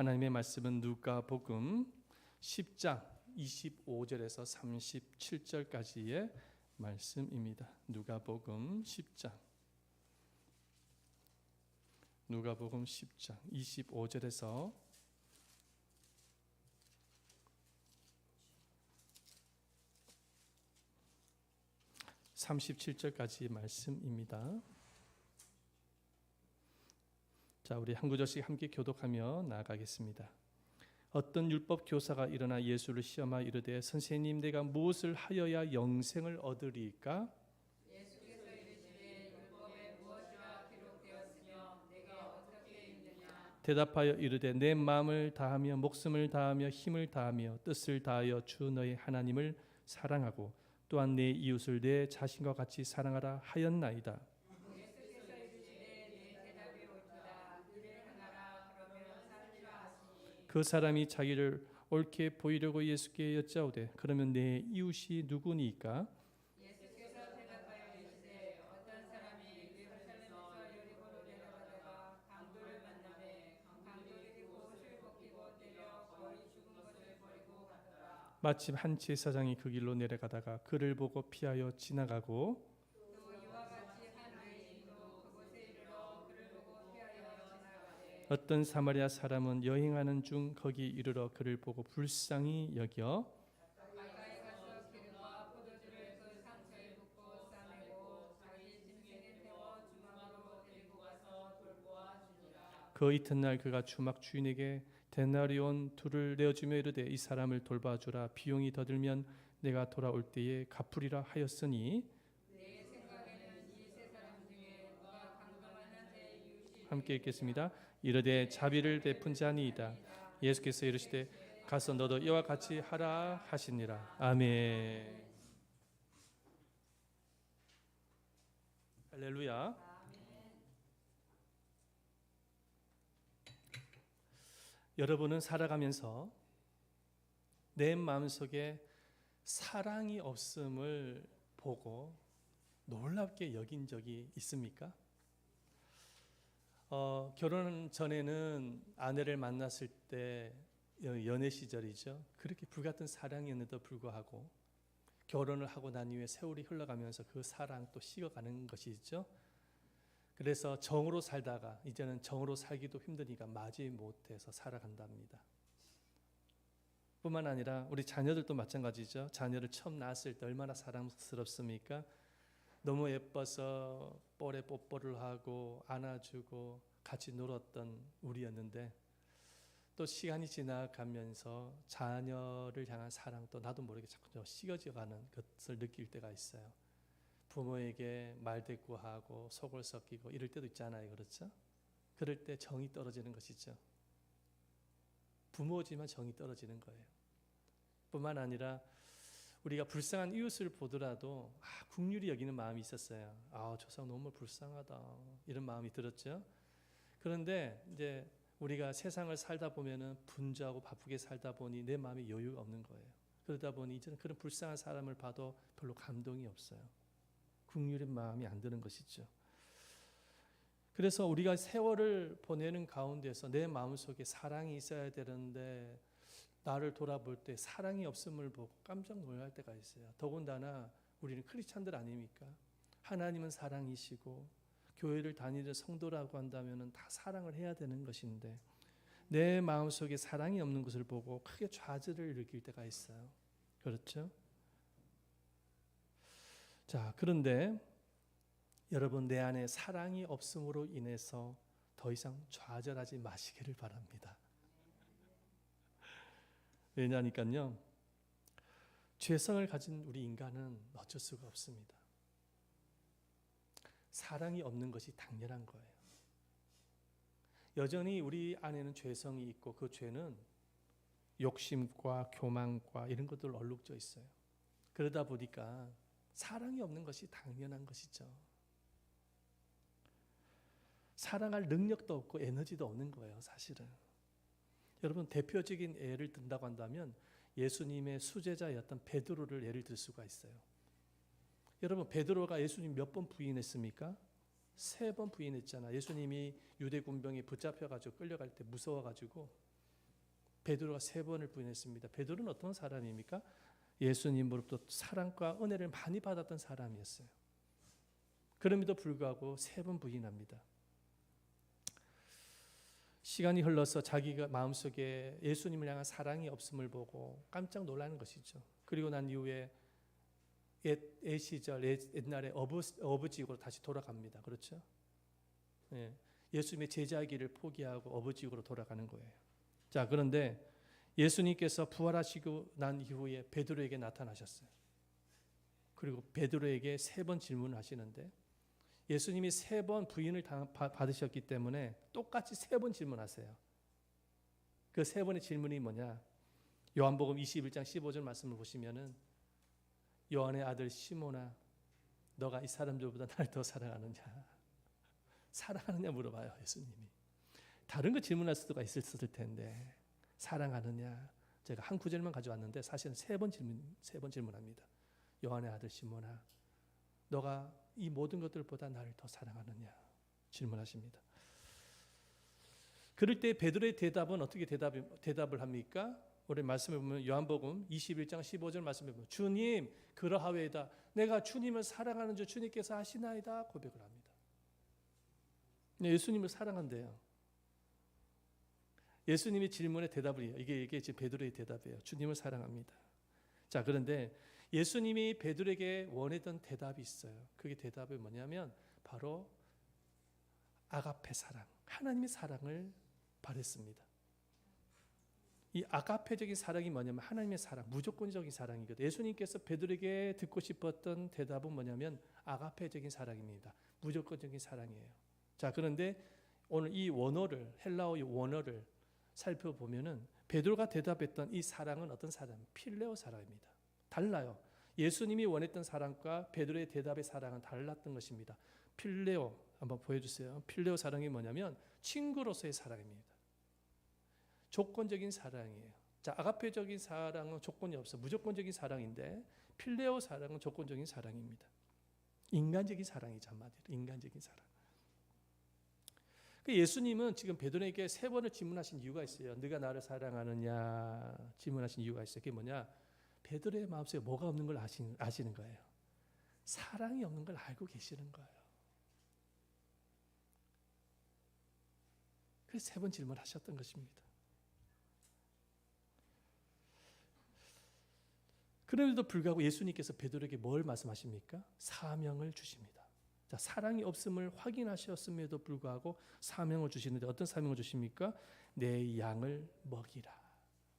하나님의 말씀은 누가복음 10장 25절에서 37절까지의 말씀입니다. 누가복음 10장 25절에서 37절까지 말씀입니다. 자, 우리 한 구절씩 함께 교독하며 나아가겠습니다. 어떤 율법 교사가 일어나 예수를 시험하여 이르되 선생님, 내가 무엇을 하여야 영생을 얻으리까? 예수께서 이르시되 율법에 무엇이라 기록되었으며 내가 어떻게 읽느냐? 대답하여 이르되 내 마음을 다하며 목숨을 다하며 힘을 다하며 뜻을 다하여 주 너의 하나님을 사랑하고 또한 내 이웃을 내 자신과 같이 사랑하라 하였나이다. 예수께서 이르시되 내 대답이 옳도다. 이를 행하라. 그러면 살리라 하시니 그 사람이 자기를 옳게 보이려고 예수께 여짜오되 그러면 내 이웃이 누구니까? 예수께서 대답하여 이르시되 어떤 사람이 예루살렘에서 여리고로 내려가다가 강도를 만나매 강도에게 옷을 벗기고 때려 거의 죽은 것을 버리고 갔더라. 마침 한 제사장이 그 길로 내려가다가 그를 보고 피하여 지나가고 또 이와 같이 한 외인도 그곳에 이르러 그를 보고 피하여 지나가되 어떤 사마리아 사람은 여행하는 중 거기 이르러 그를 보고 불쌍히 여겨 가까이 가서 기름과 포도주를 그 상처에 붓고 싸매고 자기 짐승에 태워 주막으로 데리고 가서 돌보아 주니라. 그 이튿날 그가 주막 주인에게 데나리온 둘을 내어주며 이르되 이 사람을 돌봐주라. 비용이 더 들면 내가 돌아올 때에 갚으리라 하였으니 내 생각에는 이 세 사람 중에 누가 강도만 한 자의 이웃이 함께 읽겠습니다. 이르되 자비를 베푼 자니이다. 예수께서 이르시되 가서 너도 이와 같이 하라 하시니라. 아멘. 할렐루야. 여러분은 살아가면서 내 마음속에 사랑이 없음을 보고 놀랍게 여긴 적이 있습니까? 결혼 전에는 아내를 만났을 때 연애 시절이죠. 그렇게 불같은 사랑이었는데도 불구하고 결혼을 하고 난 이후에 세월이 흘러가면서 그 사랑 또 식어가는 것이죠. 그래서 정으로 살다가 이제는 정으로 살기도 힘드니까 마지 못해서 살아간답니다. 뿐만 아니라 우리 자녀들도 마찬가지죠. 자녀를 처음 낳았을 때 얼마나 사랑스럽습니까? 너무 예뻐서 볼에 뽀뽀를 하고 안아주고 같이 놀았던 우리였는데 또 시간이 지나가면서 자녀를 향한 사랑도 나도 모르게 자꾸 식어져가는 것을 느낄 때가 있어요. 부모에게 말대꾸하고 속을 썩이고 이럴 때도 있잖아요. 그렇죠? 그럴 때 정이 떨어지는 것이죠. 부모지만 정이 떨어지는 거예요. 뿐만 아니라 우리가 불쌍한 이웃을 보더라도 국률이 여기는 마음이 있었어요. 저 사람 너무 불쌍하다 이런 마음이 들었죠. 그런데 이제 우리가 세상을 살다 보면은 분주하고 바쁘게 살다 보니 내 마음에 여유가 없는 거예요. 그러다 보니 이제는 그런 불쌍한 사람을 봐도 별로 감동이 없어요. 국률의 마음이 안 드는 것이죠. 그래서 우리가 세월을 보내는 가운데서 내 마음속에 사랑이 있어야 되는데 나를 돌아볼 때 사랑이 없음을 보고 깜짝 놀랄 때가 있어요. 더군다나 우리는 크리스찬들 아닙니까? 하나님은 사랑이시고 교회를 다니는 성도라고 한다면 다 사랑을 해야 되는 것인데 내 마음속에 사랑이 없는 것을 보고 크게 좌절을 일으킬 때가 있어요. 그렇죠? 자, 그런데 여러분, 내 안에 사랑이 없음으로 인해서 더 이상 좌절하지 마시기를 바랍니다. 왜냐니까요, 죄성을 가진 우리 인간은 어쩔 수가 없습니다. 사랑이 없는 것이 당연한 거예요. 여전히 우리 안에는 죄성이 있고 그 죄는 욕심과 교만과 이런 것들 얼룩져 있어요. 그러다 보니까 사랑이 없는 것이 당연한 것이죠. 사랑할 능력도 없고 에너지도 없는 거예요, 사실은. 여러분, 대표적인 예를 든다고 한다면 예수님의 수제자였던 베드로를 예를 들 수가 있어요. 여러분, 베드로가 예수님 몇 번 부인했습니까? 3번 부인했잖아. 예수님이 유대 군병에 붙잡혀가지고 끌려갈 때 무서워가지고 베드로가 3번을 부인했습니다. 베드로는 어떤 사람입니까? 예수님으로부터 사랑과 은혜를 많이 받았던 사람이었어요. 그럼에도 불구하고 3번 부인합니다. 시간이 흘러서 자기가 마음속에 예수님을 향한 사랑이 없음을 보고 깜짝 놀라는 것이죠. 그리고 난 이후에 옛 시절 옛날에 어부지구로 다시 돌아갑니다. 그렇죠? 예, 예수님의 제자기를 포기하고 어부지구로 돌아가는 거예요. 자, 그런데 예수님께서 부활하시고 난 이후에 베드로에게 나타나셨어요. 그리고 베드로에게 3번 질문을 하시는데 예수님이 3번 부인을 받으셨기 때문에 똑같이 3번 질문하세요. 그 3번의 질문이 뭐냐? 요한복음 21장 15절 말씀을 보시면은 요한의 아들 시몬아, 너가 이 사람들보다 나를 더 사랑하느냐? 사랑하느냐 물어봐요, 예수님이. 다른 거 질문할 수가 있었을 텐데 사랑하느냐? 제가 한 구절만 가져왔는데 사실은 3번 질문합니다. 요한의 아들 시몬아, 너가 이 모든 것들보다 나를 더 사랑하느냐? 질문하십니다. 그럴 때 베드로의 대답은 어떻게 대답을 합니까? 우리 말씀해 보면 요한복음 21장 15절 말씀해 보면 주님 그러하외이다. 내가 주님을 사랑하는 줄 주님께서 아시나이다 고백을 합니다. 예수님을 사랑한대요. 예수님이 질문에 대답을 해요. 이게 지금 베드로의 대답이에요. 주님을 사랑합니다. 자, 그런데 예수님이 베드로에게 원했던 대답이 있어요. 그게 대답이 뭐냐면 바로 아가페 사랑, 하나님의 사랑을 바랬습니다. 이 아가페적인 사랑이 뭐냐면 하나님의 사랑, 무조건적인 사랑이거든요. 예수님께서 베드로에게 듣고 싶었던 대답은 뭐냐면 아가페적인 사랑입니다. 무조건적인 사랑이에요. 자, 그런데 오늘 이 원어를, 헬라어의 원어를 살펴보면은 베드로가 대답했던 이 사랑은 어떤 사랑? 필레오 사랑입니다. 달라요. 예수님이 원했던 사랑과 베드로의 대답의 사랑은 달랐던 것입니다. 필레오 한번 보여주세요. 필레오 사랑이 뭐냐면 친구로서의 사랑입니다. 조건적인 사랑이에요. 자, 아가페적인 사랑은 조건이 없어. 무조건적인 사랑인데 필레오 사랑은 조건적인 사랑입니다. 인간적인 사랑이죠. 한마디로 인간적인 사랑. 예수님은 지금 베드로에게 3번을 질문하신 이유가 있어요. 네가 나를 사랑하느냐 질문하신 이유가 있어요. 그게 뭐냐? 베드로의 마음속에 뭐가 없는 걸 아시는 거예요. 사랑이 없는 걸 알고 계시는 거예요. 그래서 3번 질문하셨던 것입니다. 그럼에도 불구하고 예수님께서 베드로에게 뭘 말씀하십니까? 사명을 주십니다. 자, 사랑이 없음을 확인하셨음에도 불구하고 사명을 주시는데 어떤 사명을 주십니까? 내 양을 먹이라.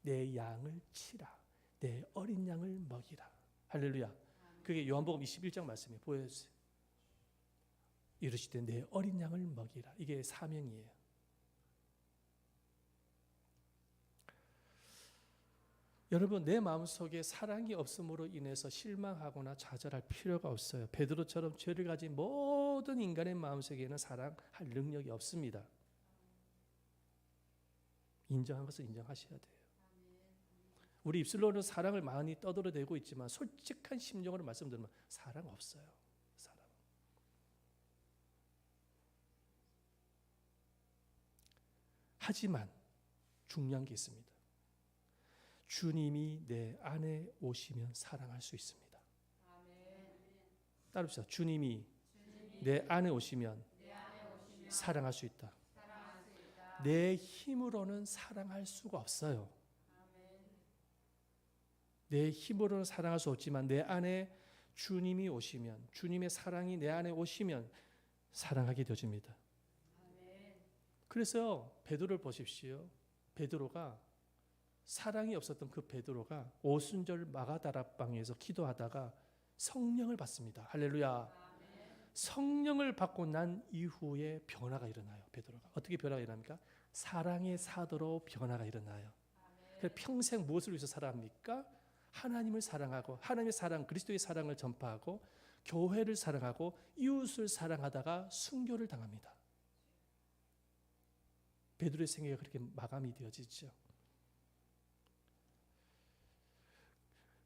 내 양을 치라. 내 어린 양을 먹이라. 할렐루야. 그게 요한복음 21장 말씀이에요. 보여주세요. 이르시되 내 어린 양을 먹이라. 이게 사명이에요. 여러분, 내 마음속에 사랑이 없음으로 인해서 실망하거나 좌절할 필요가 없어요. 베드로처럼 죄를 가진 모든 인간의 마음속에는 사랑할 능력이 없습니다. 인정한 것을 인정하셔야 돼요. 우리 입술로는 사랑을 많이 떠들어대고 있지만 솔직한 심정으로 말씀드리면 사랑 없어요. 사랑. 하지만 중요한 게 있습니다. 주님이 내 안에 오시면 사랑할 수 있습니다. 따릅시다. 주님이 내 안에 오시면 사랑할 수 있다. 내 힘으로는 사랑할 수가 없어요. 내 힘으로는 사랑할 수 없지만 내 안에 주님이 오시면, 주님의 사랑이 내 안에 오시면 사랑하게 되어집니다. 그래서 베드로를 보십시오. 베드로가 사랑이 없었던 그 베드로가 오순절 마가다락방에서 기도하다가 성령을 받습니다. 할렐루야. 성령을 받고 난 이후에 변화가 일어나요. 베드로가 어떻게 변화가 일어납니까? 사랑의 사도로 변화가 일어나요. 그래서 평생 무엇을 위해서 살아갑니까? 하나님을 사랑하고 하나님의 사랑, 그리스도의 사랑을 전파하고 교회를 사랑하고 이웃을 사랑하다가 순교를 당합니다. 베드로의 생애가 그렇게 마감이 되어지죠.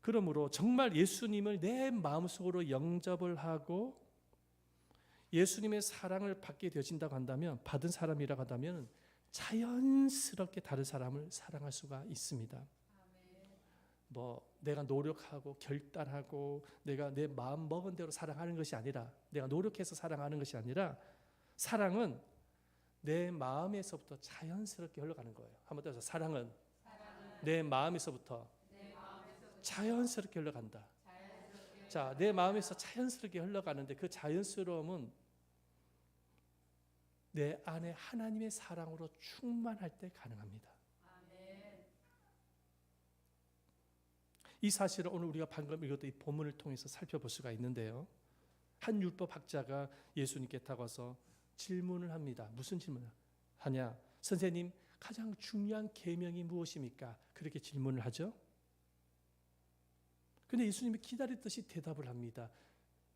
그러므로 정말 예수님을 내 마음속으로 영접을 하고 예수님의 사랑을 받게 되어진다고 한다면, 받은 사람이라고 한다면 자연스럽게 다른 사람을 사랑할 수가 있습니다. 뭐 내가 노력하고 결단하고 내가 내 마음 먹은 대로 사랑하는 것이 아니라, 내가 노력해서 사랑하는 것이 아니라, 사랑은 내 마음에서부터 자연스럽게 흘러가는 거예요. 한번 더 해서, 사랑은 내 마음에서부터 자연스럽게 흘러간다. 자, 내 마음에서 자연스럽게 흘러가는데 그 자연스러움은 내 안에 하나님의 사랑으로 충만할 때 가능합니다. 이 사실을 오늘 우리가 방금 읽었던 이 본문을 통해서 살펴볼 수가 있는데요. 한 율법 학자가 예수님께 다가와서 질문을 합니다. 무슨 질문을 하냐? 선생님, 가장 중요한 계명이 무엇입니까? 그렇게 질문을 하죠. 근데 예수님이 기다렸듯이 대답을 합니다.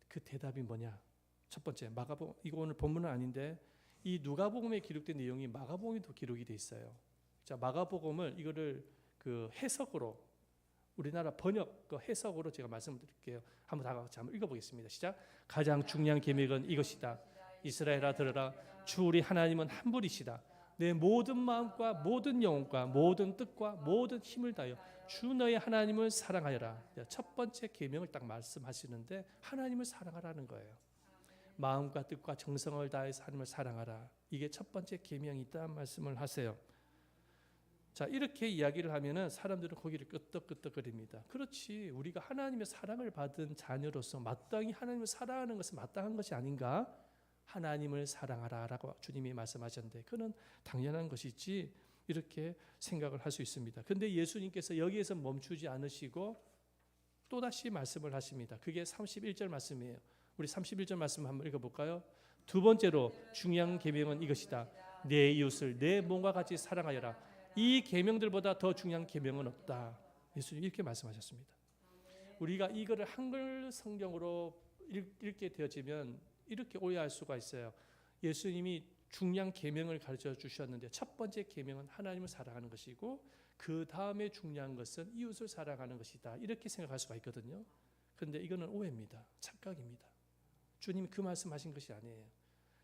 그 대답이 뭐냐? 첫 번째, 마가복음, 이거 오늘 본문은 아닌데 이 누가복음에 기록된 내용이 마가복음에도 기록이 돼 있어요. 자, 마가복음을 이거를 그 해석으로, 우리나라 번역 그 해석으로 제가 말씀드릴게요. 한번 다 같이 한번 읽어보겠습니다. 시작. 가장 중요한 계명은 이것이다. 이스라엘아 들으라. 주 우리 하나님은 한 분이시다. 내 모든 마음과 모든 영혼과 모든 뜻과 모든 힘을 다하여 주 너의 하나님을 사랑하여라. 첫 번째 계명을 딱 말씀하시는데 하나님을 사랑하라는 거예요. 마음과 뜻과 정성을 다해서 하나님을 사랑하라. 이게 첫 번째 계명이 있다는 말씀을 하세요. 자, 이렇게 이야기를 하면은 사람들은 고개를 끄덕끄덕거립니다. 그렇지, 우리가 하나님의 사랑을 받은 자녀로서 마땅히 하나님을 사랑하는 것은 마땅한 것이 아닌가? 하나님을 사랑하라라고 주님이 말씀하셨는데 그는 당연한 것이지, 이렇게 생각을 할 수 있습니다. 그런데 예수님께서 여기에서 멈추지 않으시고 또다시 말씀을 하십니다. 그게 31절 말씀이에요. 우리 31절 말씀 한번 읽어볼까요? 두 번째로 중요한 계명은 이것이다. 내 이웃을 내 몸과 같이 사랑하여라. 이 계명들보다 더 중요한 계명은 없다. 예수님 이렇게 말씀하셨습니다. 우리가 이거를 한글 성경으로 읽게 되어지면 이렇게 오해할 수가 있어요. 예수님이 중요한 계명을 가르쳐 주셨는데 첫 번째 계명은 하나님을 사랑하는 것이고 그 다음에 중요한 것은 이웃을 사랑하는 것이다. 이렇게 생각할 수가 있거든요. 그런데 이거는 오해입니다. 착각입니다. 주님이 그 말씀하신 것이 아니에요.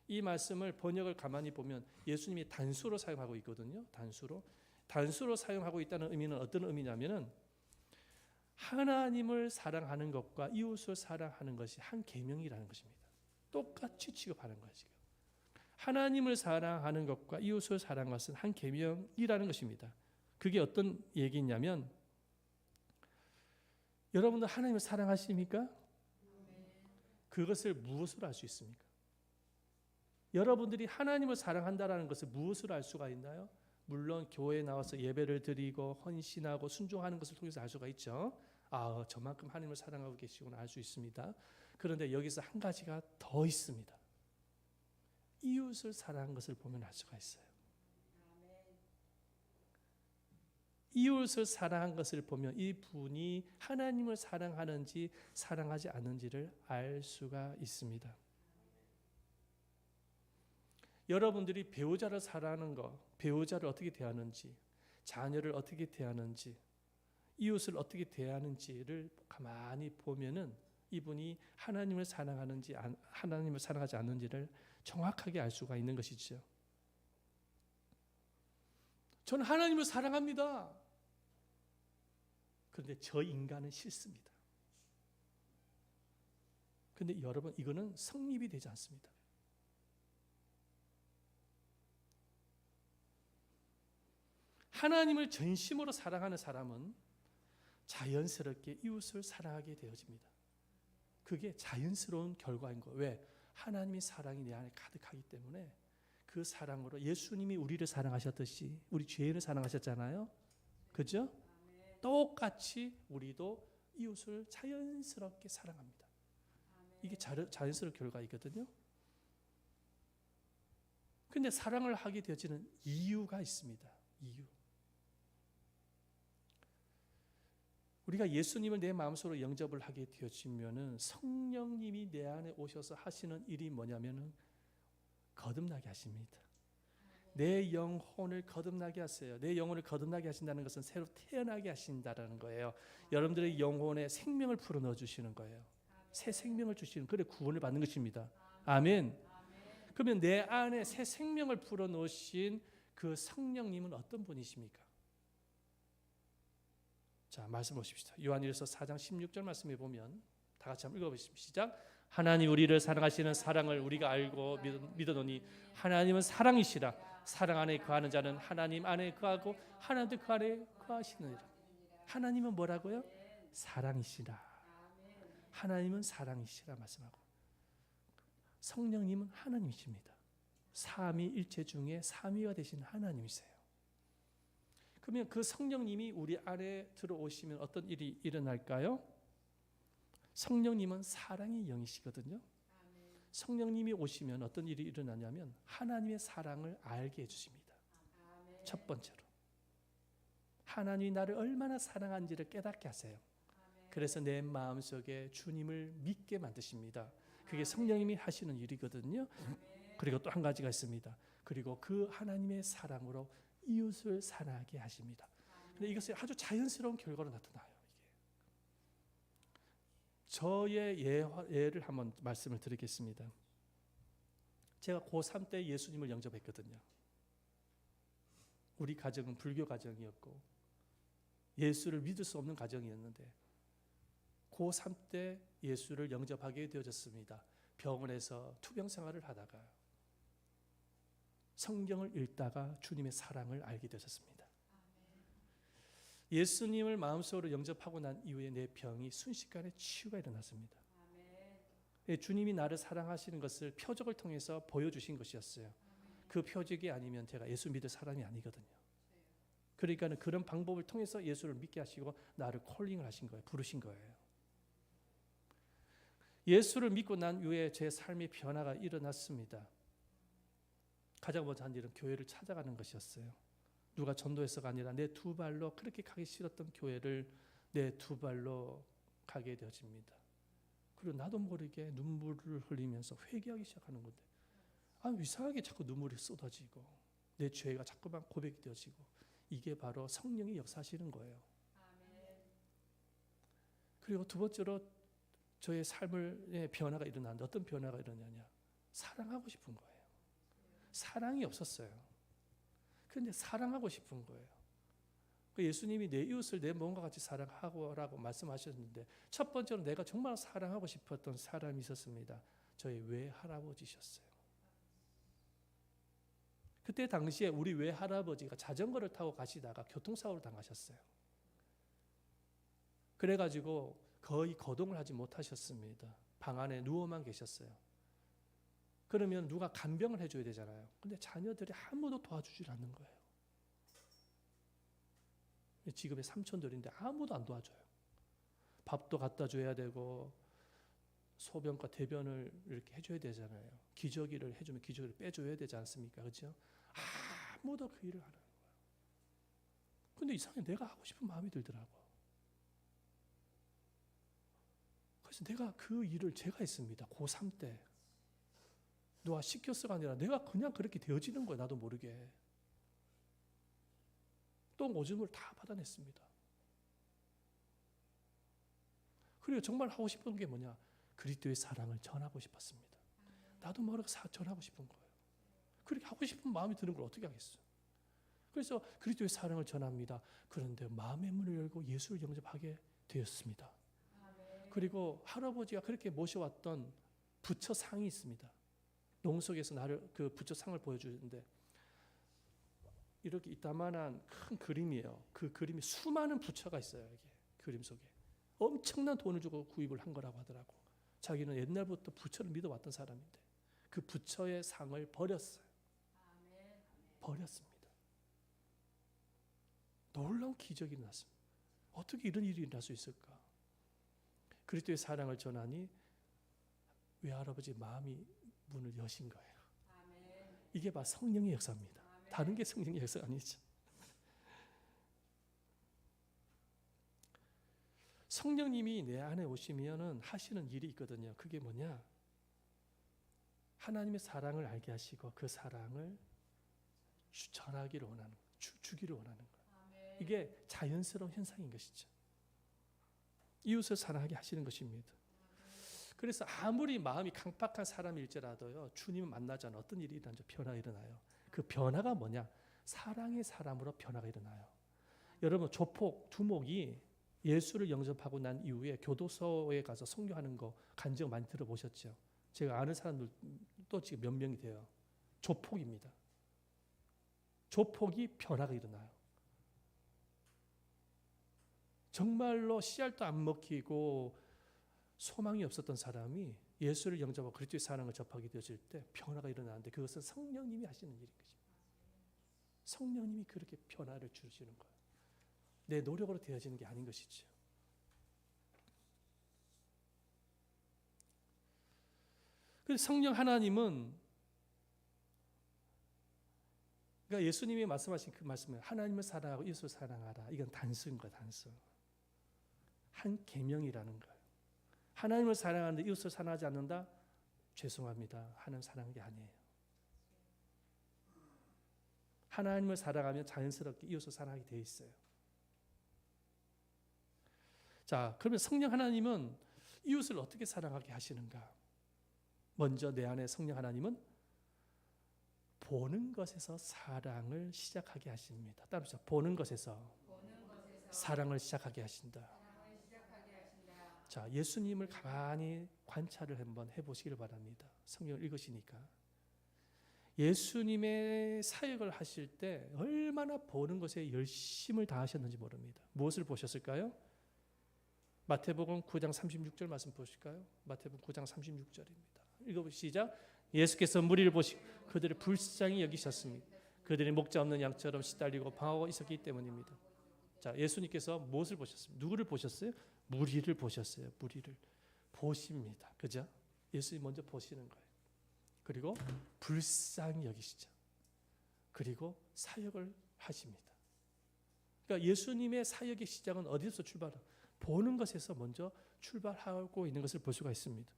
이 말씀을 번역을 가만히 보면 예수님이 단수로 사용하고 있거든요. 단수로 사용하고 있다는 의미는 어떤 의미냐면은 하나님을 사랑하는 것과 이웃을 사랑하는 것이 한 계명이라는 것입니다. 똑같이 취급하는 거예요. 지금 하나님을 사랑하는 것과 이웃을 사랑하는 것은 한 계명이라는 것입니다. 그게 어떤 얘기냐면, 여러분들 하나님을 사랑하십니까? 그것을 무엇으로 알 수 있습니까? 여러분들이 하나님을 사랑한다라는 것을 무엇으로 알 수가 있나요? 물론 교회에 나와서 예배를 드리고 헌신하고 순종하는 것을 통해서 알 수가 있죠. 아, 저만큼 하나님을 사랑하고 계시구나 알 수 있습니다. 그런데 여기서 한 가지가 더 있습니다. 이웃을 사랑하는 것을 보면 알 수가 있어요. 이웃을 사랑한 것을 보면 이 분이 하나님을 사랑하는지 사랑하지 않는지를 알 수가 있습니다. 여러분들이 배우자를 사랑하는 것, 배우자를 어떻게 대하는지, 자녀를 어떻게 대하는지, 이웃을 어떻게 대하는지를 가만히 보면은 이분이 하나님을 사랑하는지 하나님을 사랑하지 않는지를 정확하게 알 수가 있는 것이죠. 저는 하나님을 사랑합니다. 그런데 저 인간은 싫습니다. 그런데 여러분, 이거는 성립이 되지 않습니다. 하나님을 전심으로 사랑하는 사람은 자연스럽게 이웃을 사랑하게 되어집니다. 그게 자연스러운 결과인 거예요. 왜? 하나님의 사랑이 내 안에 가득하기 때문에 그 사랑으로 예수님이 우리를 사랑하셨듯이 우리 죄인을 사랑하셨잖아요. 그죠? 똑같이 우리도 이웃을 자연스럽게 사랑합니다. 이게 자연스러운 결과이거든요. 근데 사랑을 하게 되어지는 이유가 있습니다. 이유. 우리가 예수님을 내 마음속으로 영접을 하게 되어지면은 성령님이 내 안에 오셔서 하시는 일이 뭐냐면은 거듭나게 하십니다. 내 영혼을 거듭나게 하세요. 내 영혼을 거듭나게 하신다는 것은 새로 태어나게 하신다라는 거예요. 여러분들의 영혼에 생명을 불어넣어 주시는 거예요. 새 생명을 주시는, 그래 구원을 받는 것입니다. 아멘. 그러면 내 안에 새 생명을 불어넣으신 그 성령님은 어떤 분이십니까? 자, 말씀 보십시다. 요한일서 4장 16절 말씀에 보면 다 같이 한번 읽어보십시다. 시작. 하나님 우리를 사랑하시는 사랑을 우리가 알고 믿어노니 하나님은 사랑이시라. 사랑 안에 거하는 자는 하나님 안에 거하고 하나님도 그 안에 거하시느니라. 하나님은 뭐라고요? 사랑이시라. 하나님은 사랑이시라 말씀하고, 성령님은 하나님이십니다. 삼위일체 중에 삼위가 되신 하나님이세요. 그러면 그 성령님이 우리 안에 들어오시면 어떤 일이 일어날까요? 성령님은 사랑의 영이시거든요. 성령님이 오시면 어떤 일이 일어나냐면 하나님의 사랑을 알게 해주십니다. 첫 번째로 하나님이 나를 얼마나 사랑한지를 깨닫게 하세요. 그래서 내 마음속에 주님을 믿게 만드십니다. 그게 성령님이 하시는 일이거든요. 그리고 또 한 가지가 있습니다. 그리고 그 하나님의 사랑으로 이웃을 사랑하게 하십니다. 근데 이것이 아주 자연스러운 결과로 나타나요. 저의 예를 한번 말씀을 드리겠습니다. 제가 고3 때 예수님을 영접했거든요. 우리 가정은 불교 가정이었고 예수를 믿을 수 없는 가정이었는데 고3 때 예수를 영접하게 되어졌습니다. 병원에서 투병 생활을 하다가 성경을 읽다가 주님의 사랑을 알게 되었습니다. 예수님을 마음속으로 영접하고 난 이후에 내 병이 순식간에 치유가 일어났습니다. 주님이 나를 사랑하시는 것을 표적을 통해서 보여주신 것이었어요. 그 표적이 아니면 제가 예수 믿을 사람이 아니거든요. 그러니까 그런 방법을 통해서 예수를 믿게 하시고 나를 콜링을 하신 거예요. 부르신 거예요. 예수를 믿고 난 이후에 제 삶의 변화가 일어났습니다. 가장 먼저 한 일은 교회를 찾아가는 것이었어요. 누가 전도해서가 아니라 내 두 발로 그렇게 가기 싫었던 교회를 내 두 발로 가게 되어집니다. 그리고 나도 모르게 눈물을 흘리면서 회개하기 시작하는 건데 이상하게 자꾸 눈물이 쏟아지고 내 죄가 자꾸만 고백이 되어지고 이게 바로 성령이 역사하시는 거예요. 그리고 두 번째로 저의 삶의 변화가 일어났는데 어떤 변화가 일어나냐? 사랑하고 싶은 거예요. 사랑이 없었어요. 그런데 사랑하고 싶은 거예요. 예수님이 내 이웃을 내 몸과 같이 사랑하고라고 말씀하셨는데 첫 번째로 내가 정말 사랑하고 싶었던 사람이 있었습니다. 저희 외할아버지셨어요. 그때 당시에 우리 외할아버지가 자전거를 타고 가시다가 교통사고를 당하셨어요. 그래가지고 거의 거동을 하지 못하셨습니다. 방 안에 누워만 계셨어요. 그러면 누가 간병을 해줘야 되잖아요. 근데 자녀들이 아무도 도와주질 않는 거예요. 지금의 삼촌들인데 아무도 안 도와줘요. 밥도 갖다 줘야 되고 소변과 대변을 이렇게 해줘야 되잖아요. 기저귀를 해주면 기저귀를 빼줘야 되지 않습니까? 그렇죠? 아무도 그 일을 안 하는 거예요. 근데 이상하게 내가 하고 싶은 마음이 들더라고요. 그래서 내가 그 일을 제가 했습니다. 고3 때. 누가 시켰어가 아니라 내가 그냥 그렇게 되어지는 거예요. 나도 모르게. 똥 오줌을 다 받아냈습니다. 그리고 정말 하고 싶은 게 뭐냐? 그리스도의 사랑을 전하고 싶었습니다. 나도 모르게 전하고 싶은 거예요. 그렇게 하고 싶은 마음이 드는 걸 어떻게 하겠어요? 그래서 그리스도의 사랑을 전합니다. 그런데 마음의 문을 열고 예수를 영접하게 되었습니다. 그리고 할아버지가 그렇게 모셔왔던 부처상이 있습니다. 농속에서 나를 그 부처상을 보여주는데 이렇게 이따만한 큰 그림이에요. 그 그림이 수많은 부처가 있어요. 이게 그림 속에 엄청난 돈을 주고 구입을 한 거라고 하더라고. 자기는 옛날부터 부처를 믿어왔던 사람인데 그 부처의 상을 버렸어요. 버렸습니다. 놀라운 기적이 일어났습니다. 어떻게 이런 일이 일어날 수 있을까? 그리스도의 사랑을 전하니 외할아버지 마음이 문을 여신 거예요. 이게 바로 성령의 역사입니다. 다른 게 성령의 역사가 아니죠. 성령님이 내 안에 오시면은 하시는 일이 있거든요. 그게 뭐냐? 하나님의 사랑을 알게 하시고 그 사랑을 전하기를 원하는 거예요. 주기를 원하는 거예요. 이게 자연스러운 현상인 것이죠. 이웃을 사랑하게 하시는 것입니다. 그래서 아무리 마음이 강팍한 사람일지라도요, 주님을 만나지 않아 어떤 일이 일어나죠? 변화가 일어나요. 그 변화가 뭐냐? 사랑의 사람으로 변화가 일어나요. 여러분 조폭 두목이 예수를 영접하고 난 이후에 교도소에 가서 선교하는 거 간증 많이 들어보셨죠? 제가 아는 사람들도 지금 몇 명이 돼요. 조폭입니다. 조폭이 변화가 일어나요. 정말로 씨알도 안 먹히고 소망이 없었던 사람이 예수를 영접하고 그리스도의 사랑을 접하게 되어질 때 변화가 일어나는데 그것은 성령님이 하시는 일인 거죠. 성령님이 그렇게 변화를 주시는 거예요. 내 노력으로 되어지는 게 아닌 것이죠. 그래서 성령 하나님은 그러니까 예수님이 말씀하신 그 말씀은 하나님을 사랑하고 이웃을 사랑하라. 이건 단수인 거야, 단수. 한 계명이라는 거예요. 하나님을 사랑하는데 이웃을 사랑하지 않는다? 죄송합니다. 하나님 사랑한 게 아니에요. 하나님을 사랑하면 자연스럽게 이웃을 사랑하게 돼 있어요. 자, 그러면 성령 하나님은 이웃을 어떻게 사랑하게 하시는가? 먼저 내 안에 성령 하나님은 보는 것에서 사랑을 시작하게 하십니다. 따라서 보는 것에서 사랑을 시작하게 하신다. 자, 예수님을 가만히 관찰을 한번 해보시길 바랍니다. 성경을 읽으시니까. 예수님의 사역을 하실 때 얼마나 보는 것에 열심을 다하셨는지 모릅니다. 무엇을 보셨을까요? 마태복음 9장 36절 말씀 보실까요? 마태복음 9장 36절입니다. 읽어보시죠. 예수께서 무리를 보시고 그들을 불쌍히 여기셨습니다. 그들이 목자 없는 양처럼 시달리고 방황하고 있었기 때문입니다. 자, 예수님께서 무엇을 보셨습니까? 누구를 보셨어요? 무리를 보셨어요. 무리를 보십니다. 그죠? 예수님 먼저 보시는 거예요. 그리고 불쌍히 여기시죠. 그리고 사역을 하십니다. 그러니까 예수님의 사역의 시작은 어디서 출발해요? 보는 것에서 먼저 출발하고 있는 것을 볼 수가 있습니다.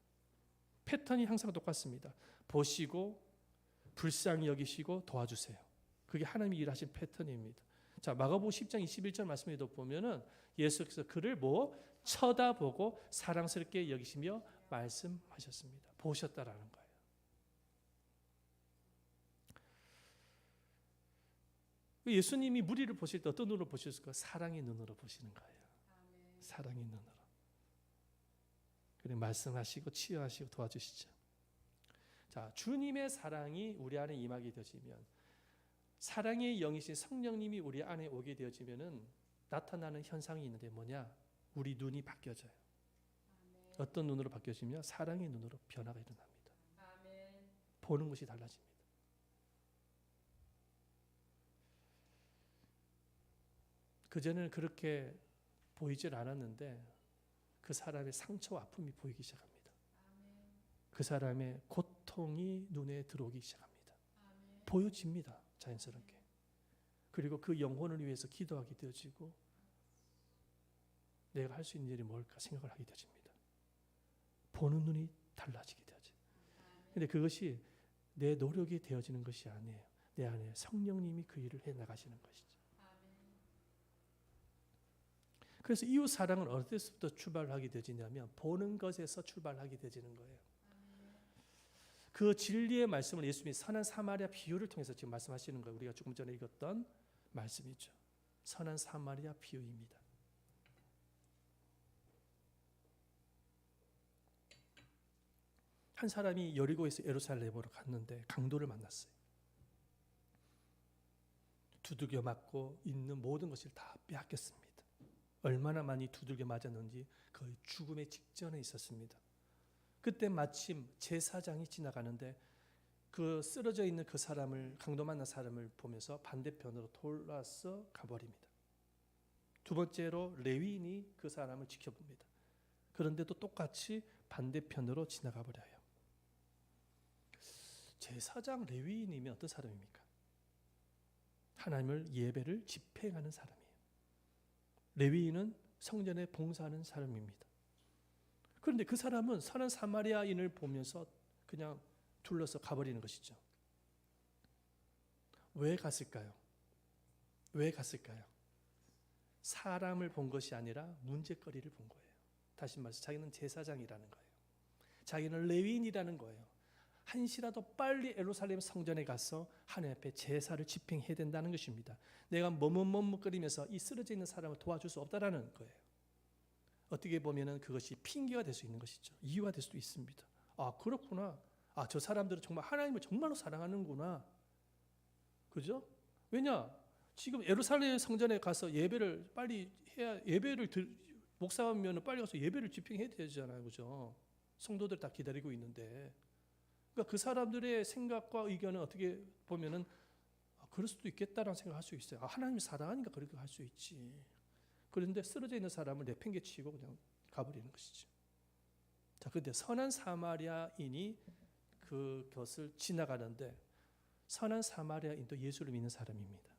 패턴이 항상 똑같습니다. 보시고 불쌍히 여기시고 도와주세요. 그게 하나님이 일하신 패턴입니다. 자, 마가복음 10장 21절 말씀에도 보면은 예수께서 그를 쳐다보고 사랑스럽게 여기시며 말씀하셨습니다. 보셨다라는 거예요. 예수님이 무리를 보실 때 어떤 눈으로 보셨을까? 사랑의 눈으로 보시는 거예요. 사랑의 눈으로. 그래 말씀하시고 치유하시고 도와주시죠. 자, 주님의 사랑이 우리 안에 임하게 되어지면 사랑의 영이신 성령님이 우리 안에 오게 되어지면은 나타나는 현상이 있는데 뭐냐? 우리 눈이 바뀌어져요. 어떤 눈으로 바뀌어지며 사랑의 눈으로 변화가 일어납니다. 보는 것이 달라집니다. 그전에는 그렇게 보이질 않았는데 그 사람의 상처와 아픔이 보이기 시작합니다. 그 사람의 고통이 눈에 들어오기 시작합니다. 보여집니다. 자연스럽게. 그리고 그 영혼을 위해서 기도하게 되어지고 내가 할 수 있는 일이 뭘까 생각을 하게 되어집니다. 보는 눈이 달라지게 되어져요. 그런데 그것이 내 노력이 되어지는 것이 아니에요. 내 안에 성령님이 그 일을 해나가시는 것이죠. 그래서 이웃 사랑은 어디서부터 출발하게 되지냐면 보는 것에서 출발하게 되지는 거예요. 그 진리의 말씀을 예수님이 선한 사마리아 비유를 통해서 지금 말씀하시는 거예요. 우리가 조금 전에 읽었던 말씀이죠. 선한 사마리아 비유입니다. 한 사람이 여리고에서 예루살렘으로 갔는데 강도를 만났어요. 두들겨 맞고 있는 모든 것을 다 빼앗겼습니다. 얼마나 많이 두들겨 맞았는지 거의 죽음의 직전에 있었습니다. 그때 마침 제사장이 지나가는데 그 쓰러져 있는 그 사람을 강도 만난 사람을 보면서 반대편으로 돌아서 가버립니다. 두 번째로 레위인이 그 사람을 지켜봅니다. 그런데도 똑같이 반대편으로 지나가 버려요. 제사장 레위인이면 어떤 사람입니까? 하나님을 예배를 집행하는 사람이에요. 레위인은 성전에 봉사하는 사람입니다. 그런데 그 사람은 선한 사마리아인을 보면서 그냥 둘러서 가버리는 것이죠. 왜 갔을까요? 왜 갔을까요? 사람을 본 것이 아니라 문제거리를 본 거예요. 다시 말해서 자기는 제사장이라는 거예요. 자기는 레위인이라는 거예요. 한시라도 빨리 예루살렘 성전에 가서 하나님 앞에 제사를 집행해야 된다는 것입니다. 내가 머뭇머뭇거리면서 이 쓰러져 있는 사람을 도와줄 수 없다라는 거예요. 어떻게 보면은 그것이 핑계가 될 수 있는 것이죠. 이유가 될 수도 있습니다. 아, 그렇구나. 아, 저 사람들은 정말 하나님을 정말로 사랑하는구나. 그죠? 왜냐? 지금 예루살렘 성전에 가서 예배를 빨리 해야, 목사하면 빨리 가서 예배를 집행해야 되잖아요. 그죠? 성도들 다 기다리고 있는데. 그러니까 그 사람들의 생각과 의견은 어떻게 보면은 그럴 수도 있겠다라는 생각할 수 있어요. 하나님이 사랑하니까 그렇게 할 수 있지. 그런데 쓰러져 있는 사람을 내팽개치고 그냥 가버리는 것이죠. 자, 그런데 선한 사마리아인이 그것을 지나가는데 선한 사마리아인도 예수를 믿는 사람입니다.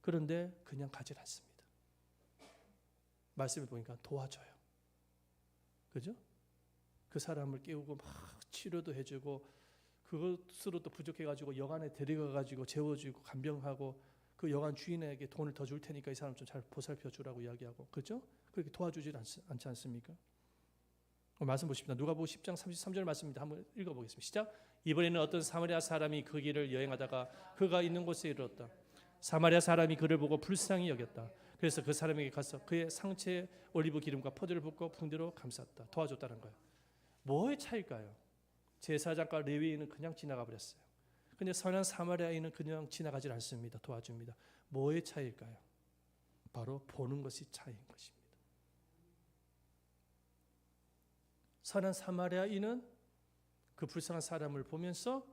그런데 그냥 가지 않습니다. 말씀을 보니까 도와줘요. 그죠? 그 사람을 깨우고 막 치료도 해주고 그것으로도 부족해가지고 여관에 데려가가지고 재워주고 간병하고 그 여관 주인에게 돈을 더 줄 테니까 이 사람 좀 잘 보살펴 주라고 이야기하고 그렇죠? 그렇게 도와주질 않지 않습니까? 말씀 보십시다. 누가복음 10장 33절 말씀입니다. 한번 읽어보겠습니다. 시작. 이번에는 어떤 사마리아 사람이 그 길을 여행하다가 그가 있는 곳에 이르렀다. 사마리아 사람이 그를 보고 불쌍히 여겼다. 그래서 그 사람에게 가서 그의 상체에 올리브 기름과 포도를 붓고 붕대로 감쌌다. 도와줬다는 거예요. 뭐의 차이일까요? 제사장과 레위인은 그냥 지나가 버렸어요. 근데 선한 사마리아인은 그냥 지나가질 않습니다. 도와줍니다. 뭐의 차이일까요? 바로 보는 것이 차이인 것입니다. 선한 사마리아인은 그 불쌍한 사람을 보면서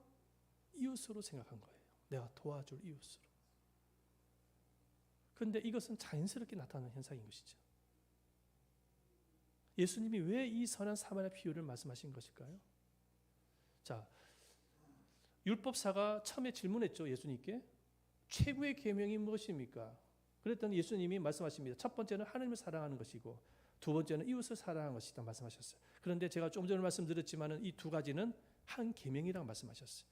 이웃으로 생각한 거예요. 내가 도와줄 이웃으로. 그런데 이것은 자연스럽게 나타나는 현상인 것이죠. 예수님이 왜 이 선한 사마리아 비유를 말씀하신 것일까요? 자, 율법사가 처음에 질문했죠. 예수님께 최고의 계명이 무엇입니까? 그랬더니 예수님이 말씀하십니다. 첫 번째는 하나님을 사랑하는 것이고 두 번째는 이웃을 사랑하는 것이다 말씀하셨어요. 그런데 제가 좀 전에 말씀드렸지만 이 두 가지는 한 계명이라고 말씀하셨어요.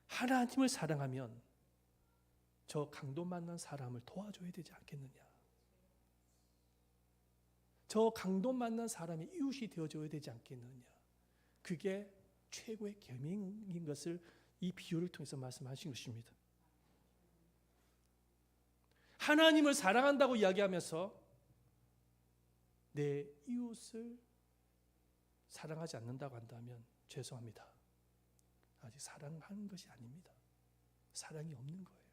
하나님을 사랑하면 저 강도 만난 사람을 도와줘야 되지 않겠느냐. 저 강도 만난 사람이 이웃이 되어줘야 되지 않겠느냐. 그게 최고의 계명인 것을 이 비유를 통해서 말씀하신 것입니다. 하나님을 사랑한다고 이야기하면서 내 이웃을 사랑하지 않는다고 한다면 죄송합니다. 아직 사랑하는 것이 아닙니다. 사랑이 없는 거예요.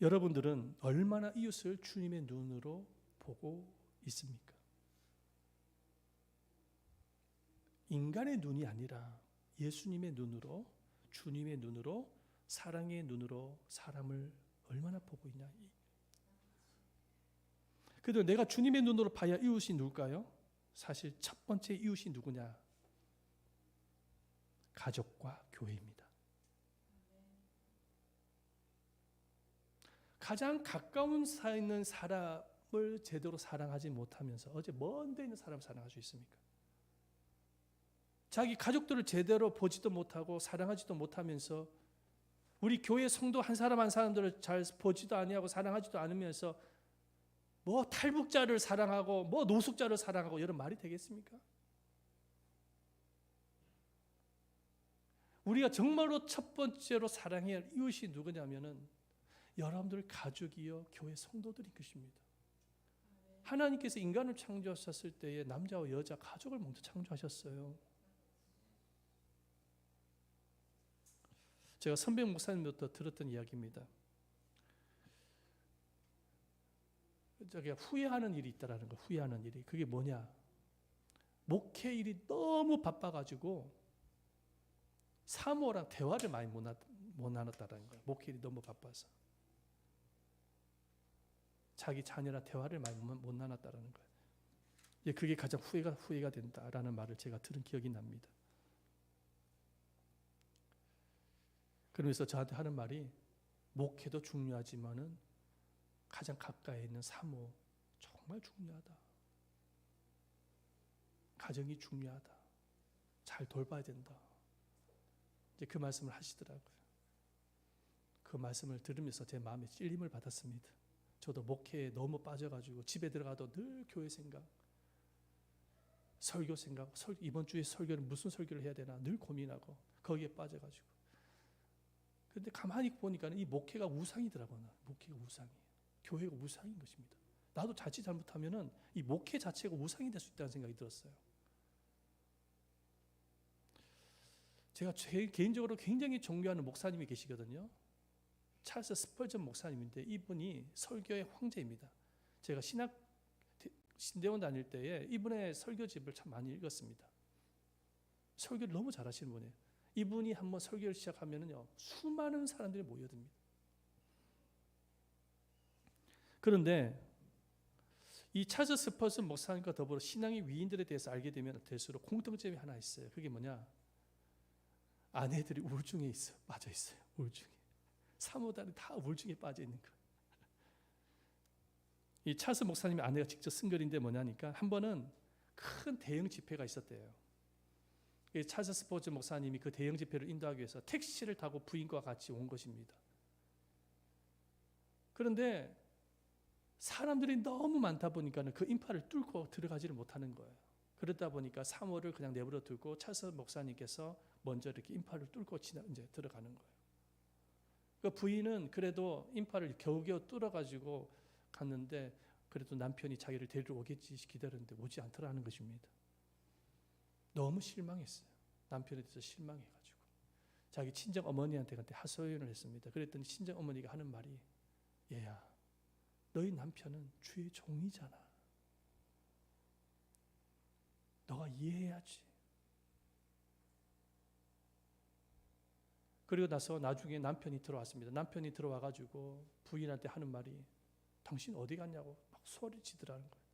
여러분들은 얼마나 이웃을 주님의 눈으로 보고 있습니까? 인간의 눈이 아니라 예수님의 눈으로, 주님의 눈으로, 사랑의 눈으로 사람을 얼마나 보고 있냐. 그래도 내가 주님의 눈으로 봐야 이웃이 누굴까요? 사실 첫 번째 이웃이 누구냐? 가족과 교회입니다. 가장 가까운 사이에 있는 사람을 제대로 사랑하지 못하면서 어제 먼 데 있는 사람을 사랑할 수 있습니까? 자기 가족들을 제대로 보지도 못하고 사랑하지도 못하면서 우리 교회 성도 한 사람 한 사람들을 잘 보지도 아니하고 사랑하지도 않으면서 뭐 탈북자를 사랑하고 뭐 노숙자를 사랑하고 이런 말이 되겠습니까? 우리가 정말로 첫 번째로 사랑해야 할 이웃이 누구냐면은 여러분들 가족이요 교회 성도들인 것입니다. 하나님께서 인간을 창조하셨을 때에 남자와 여자 가족을 먼저 창조하셨어요. 제가 선배 목사님부터 들었던 이야기입니다. 자기가 후회하는 일이 있다라는 거, 후회하는 일이. 그게 뭐냐? 목회 일이 너무 바빠가지고 사모랑 대화를 많이 못 나눴다라는 거예요. 목회 일이 너무 바빠서. 자기 자녀랑 대화를 많이 못 나눴다라는 거예요. 그게 가장 후회가 된다라는 말을 제가 들은 기억이 납니다. 그러면서 저한테 하는 말이 목회도 중요하지만은 가장 가까이 있는 사모 정말 중요하다. 가정이 중요하다. 잘 돌봐야 된다. 이제 그 말씀을 하시더라고요. 그 말씀을 들으면서 제 마음에 찔림을 받았습니다. 저도 목회에 너무 빠져가지고 집에 들어가도 늘 교회 생각, 설교 생각, 이번 주에 설교는 무슨 설교를 해야 되나 늘 고민하고 거기에 빠져가지고. 그런데 가만히 보니까 이 목회가 우상이더라고요. 목회가 우상이에요. 교회가 우상인 것입니다. 나도 자칫 잘못하면은 이 목회 자체가 우상이 될 수 있다는 생각이 들었어요. 제가 개인적으로 굉장히 존경하는 목사님이 계시거든요. 찰스 스펄전 목사님인데 이분이 설교의 황제입니다. 제가 신대원 다닐 때에 이분의 설교집을 참 많이 읽었습니다. 설교를 너무 잘하시는 분이에요. 이분이 한번 설교를 시작하면은요 수많은 사람들이 모여듭니다. 그런데 이 찰스 스펄전 목사님과 더불어 신앙의 위인들에 대해서 알게 되면 될수록 공통점이 하나 있어요. 그게 뭐냐? 아내들이 우울증에 빠져 있어요. 우울증에. 사모들이 다 우울증에 빠져 있는 거예요. 이 찰스 목사님의 아내가 직접 쓴 글인데 뭐냐니까 한 번은 큰 대형 집회가 있었대요. 찰스 스펄전 목사님이 그 대형 집회를 인도하기 위해서 택시를 타고 부인과 같이 온 것입니다. 그런데 사람들이 너무 많다 보니까 그 인파를 뚫고 들어가지를 못하는 거예요. 그러다 보니까 사모를 그냥 내버려 두고 찰스 목사님께서 먼저 이렇게 인파를 뚫고 이제 들어가는 거예요. 그 부인은 그래도 인파를 겨우겨우 뚫어가지고 갔는데 그래도 남편이 자기를 데리러 오겠지 기다렸는데 오지 않더라는 것입니다. 너무 실망했어요. 남편에 대해서 실망해가지고 자기 친정 어머니한테 하소연을 했습니다. 그랬더니 친정 어머니가 하는 말이 얘야 너희 남편은 주의 종이잖아. 너가 이해해야지. 그리고 나서 나중에 남편이 들어왔습니다. 남편이 들어와가지고 부인한테 하는 말이 당신 어디 갔냐고 막 소리치더라는 거예요.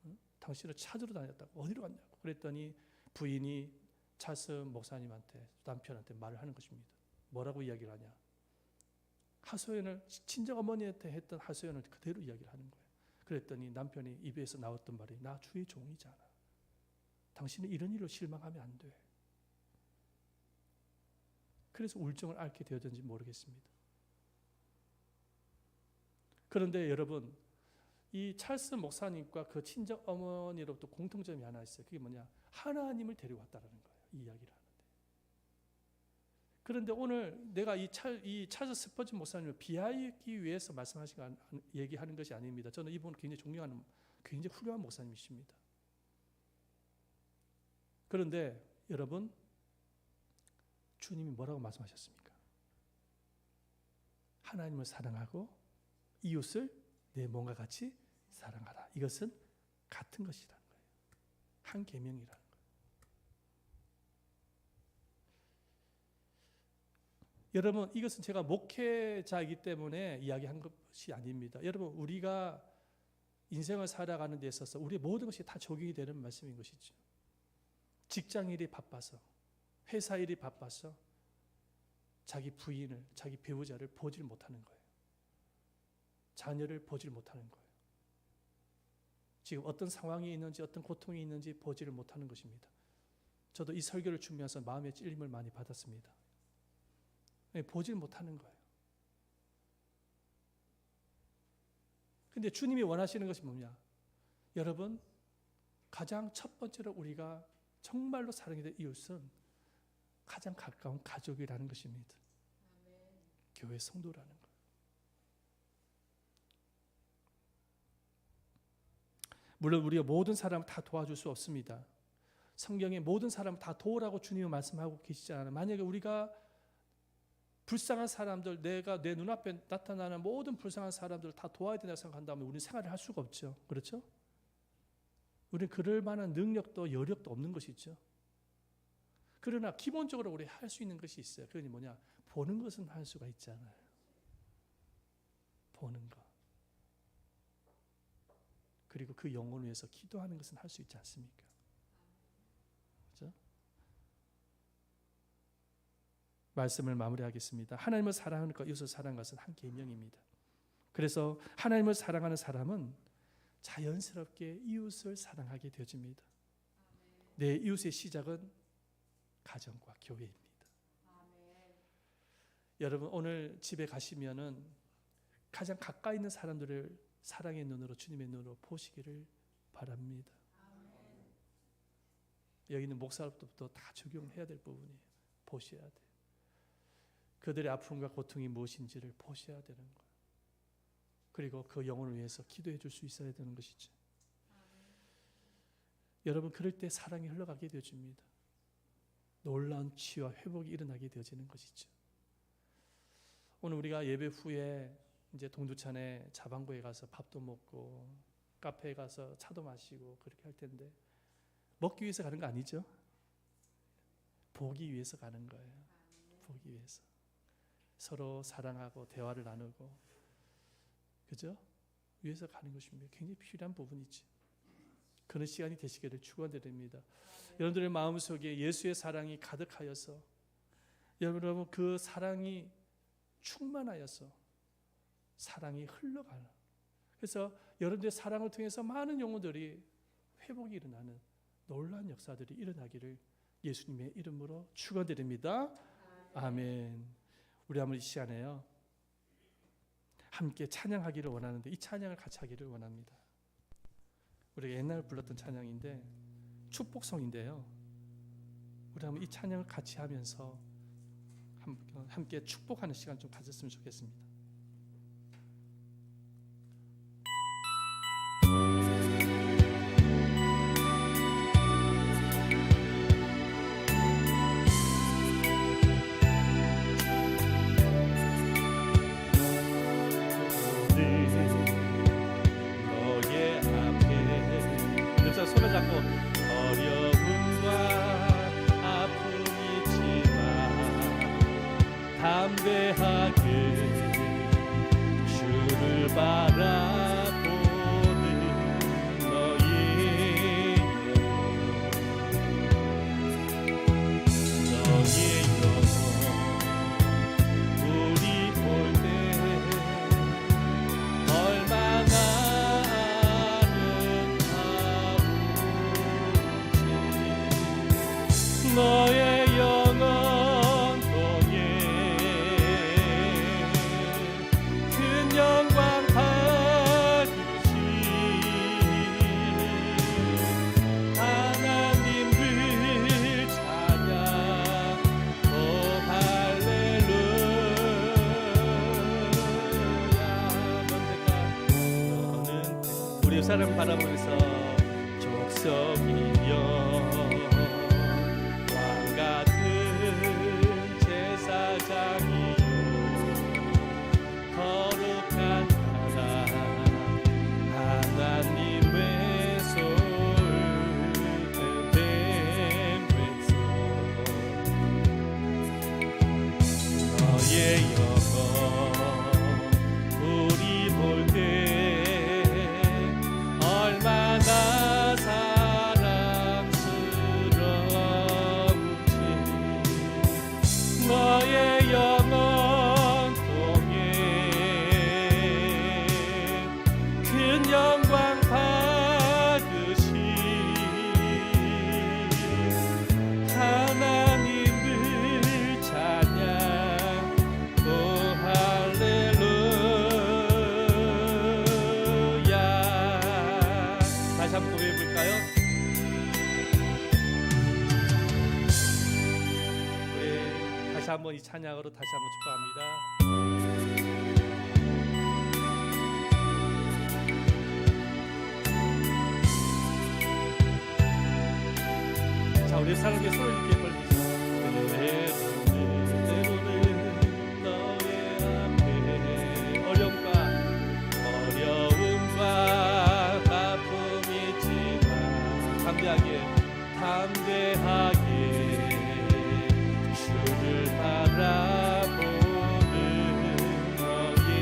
응? 당신을 찾으러 다녔다고. 어디로 갔냐고. 그랬더니 부인이 찰스 목사님한테 남편한테 말을 하는 것입니다. 뭐라고 이야기를 하냐. 하소연을 친정 어머니한테 했던 하소연을 그대로 이야기를 하는 거예요. 그랬더니 남편이 입에서 나왔던 말이 나 주의 종이잖아. 당신은 이런 일로 실망하면 안 돼. 그래서 우울증을 앓게 되었는지 모르겠습니다. 그런데 여러분 이 찰스 목사님과 그 친정 어머니로부터 공통점이 하나 있어요. 그게 뭐냐? 하나님을 데려왔다라는 거예요. 이 이야기를 하는데. 그런데 오늘 내가 이 찰스 스펄전 목사님을 비하하기 위해서 얘기하는 것이 아닙니다. 저는 이분을 굉장히 존경하는 굉장히 훌륭한 목사님이십니다. 그런데 여러분 주님이 뭐라고 말씀하셨습니까? 하나님을 사랑하고 이웃을 내 몸과 같이 사랑하라. 이것은 같은 것이라는 거예요. 한 계명이라는 거예요. 여러분 이것은 제가 목회자이기 때문에 이야기한 것이 아닙니다. 여러분 우리가 인생을 살아가는 데 있어서 우리의 모든 것이 다 적용이 되는 말씀인 것이죠. 직장일이 바빠서 회사 일이 바빠서 자기 부인을 자기 배우자를 보질 못하는 거예요. 자녀를 보질 못하는 거예요. 지금 어떤 상황이 있는지 어떤 고통이 있는지 보지를 못하는 것입니다. 저도 이 설교를 준비해서 마음의 찔림을 많이 받았습니다. 보질 못하는 거예요. 근데 주님이 원하시는 것이 뭐냐? 여러분 가장 첫 번째로 우리가 정말로 사랑해야 될 이웃은 가장 가까운 가족이라는 것입니다. 교회 성도라는 것. 물론 우리가 모든 사람을 다 도와줄 수 없습니다. 성경에 모든 사람을 다 도우라고 주님이 말씀하고 계시지 않아요. 만약에 우리가 불쌍한 사람들, 내가 내 눈앞에 나타나는 모든 불쌍한 사람들을 다 도와야 된다고 생각한다면 우리는 생활을 할 수가 없죠. 그렇죠? 우리는 그럴 만한 능력도 여력도 없는 것이죠. 그러나 기본적으로 우리 할 수 있는 것이 있어요. 그게 뭐냐? 보는 것은 할 수가 있잖아요. 보는 것. 그리고 그 영혼을 위해서 기도하는 것은 할 수 있지 않습니까? 그렇죠? 말씀을 마무리하겠습니다. 하나님을 사랑하는 것, 이웃을 사랑하는 것은 한 계명입니다. 그래서 하나님을 사랑하는 사람은 자연스럽게 이웃을 사랑하게 되어집니다. 내 이웃의 시작은 가정과 교회입니다. 여러분 오늘 집에 가시면은 가장 가까이 있는 사람들을 사랑의 눈으로, 주님의 눈으로 보시기를 바랍니다. 여기는 목사로부터 다 적용해야 될 부분이에요. 보셔야 돼요. 그들의 아픔과 고통이 무엇인지를 보셔야 되는 거예요. 그리고 그 영혼을 위해서 기도해 줄 수 있어야 되는 것이죠. 여러분, 그럴 때 사랑이 흘러가게 되어집니다. 놀라운 치유와 회복이 일어나게 되어지는 것이죠. 오늘 우리가 예배 후에 이제 동두천에 자방구에 가서 밥도 먹고 카페에 가서 차도 마시고 그렇게 할 텐데, 먹기 위해서 가는 거 아니죠? 보기 위해서 가는 거예요. 보기 위해서. 서로 사랑하고 대화를 나누고, 그죠? 위해서 가는 것입니다. 굉장히 필요한 부분이지. 그런 시간이 되시기를 축원드립니다. 여러분들의 마음속에 예수의 사랑이 가득하여서, 여러분 그 사랑이 충만하여서 사랑이 흘러가는, 그래서 여러분들의 사랑을 통해서 많은 영혼들이 회복이 일어나는 놀라운 역사들이 일어나기를 예수님의 이름으로 축원드립니다. 아멘. 우리 한번 이 시간에요 함께 찬양하기를 원하는데, 이 찬양을 같이 하기를 원합니다. 우리가 옛날에 불렀던 찬양인데 축복성인데요, 우리 한번 이 찬양을 같이 하면서 함께 축복하는 시간 좀 가졌으면 좋겠습니다. 손을 잡고, 어려움과 아픔이 있지만 담대하게 주를 바라보는 너의 영혼 우리 볼 때 얼마나 너의 영원 통해 큰 영광 받으신 하나님을 찬양. 오 할렐루야. 너는 우리 사람 바라보면서 족속이여 거룩한 나라 하나님의 솔깃됨에서 너의 영광 우리 볼 때 얼마나 사랑스러운지. 너의 영광 영광 받으신 하나님을 찬양. 오 할렐루야. 다시 한번 고백해 볼까요? 우리 다시 한번 이 찬양으로 다시 한번 축복합니다. 우리 사랑의 손을 이렇게 벌리자. 때로는 너의 앞에 어려움과 아픔이 있지만 담대하게 주를 바라보는 너의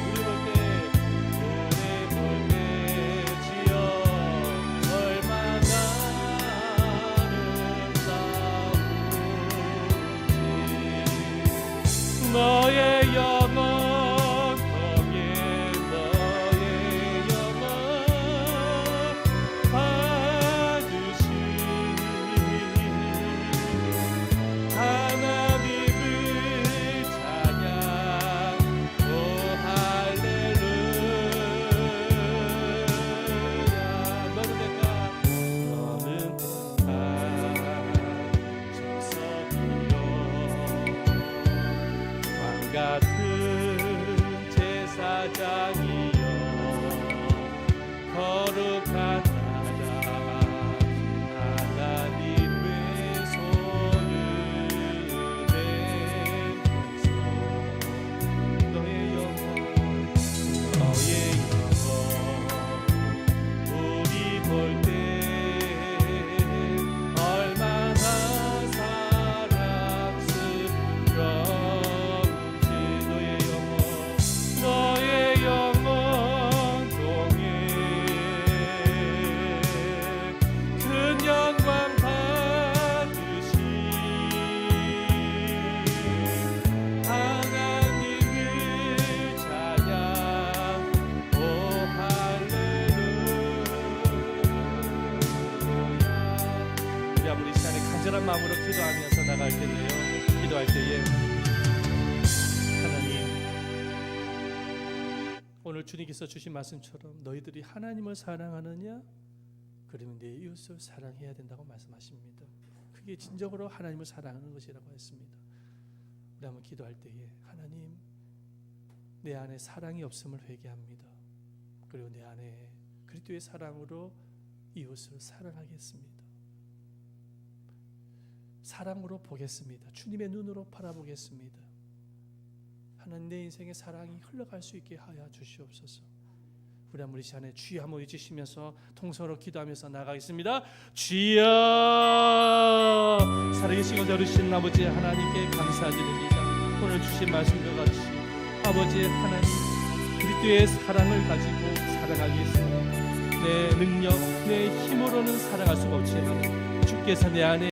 우리 볼 때 거룩한 나라 하나님의 손을 내밀소 너의 영광 우리 볼 때 얼마나 사랑스러운지 너의 영원 동에 큰 영광 받으신 하나님을 찬양 오 할렐루야. 우리 아무리 이 시간에 간절한 마음으로 기도하면서 나갈 텐데요, 기도할 때에 하나님, 오늘 주님께서 주신 말씀처럼 너희들이 하나님을 사랑하느냐? 그러면 내 이웃을 사랑해야 된다고 말씀하십니다. 그게 진정으로 하나님을 사랑하는 것이라고 했습니다. 우리 한번 기도할 때에 하나님, 내 안에 사랑이 없음을 회개합니다. 그리고 내 안에 그리스도의 사랑으로 이웃을 사랑하겠습니다. 사랑으로 보겠습니다. 주님의 눈으로 바라보겠습니다. 하나님, 내 인생의 사랑이 흘러갈 수 있게 하여 주시옵소서. 우리 한번 이 시간에 주여 한번 외치시면서 통성으로 기도하면서 나가겠습니다. 주여, 살아계신 어르신 아버지 하나님께 감사드립니다. 오늘 주신 말씀과 같이 아버지 하나님, 그리스도의 사랑을 가지고 살아가겠습니다. 내 능력, 내 힘으로는 살아갈 수가 없지만 주께서 내 안에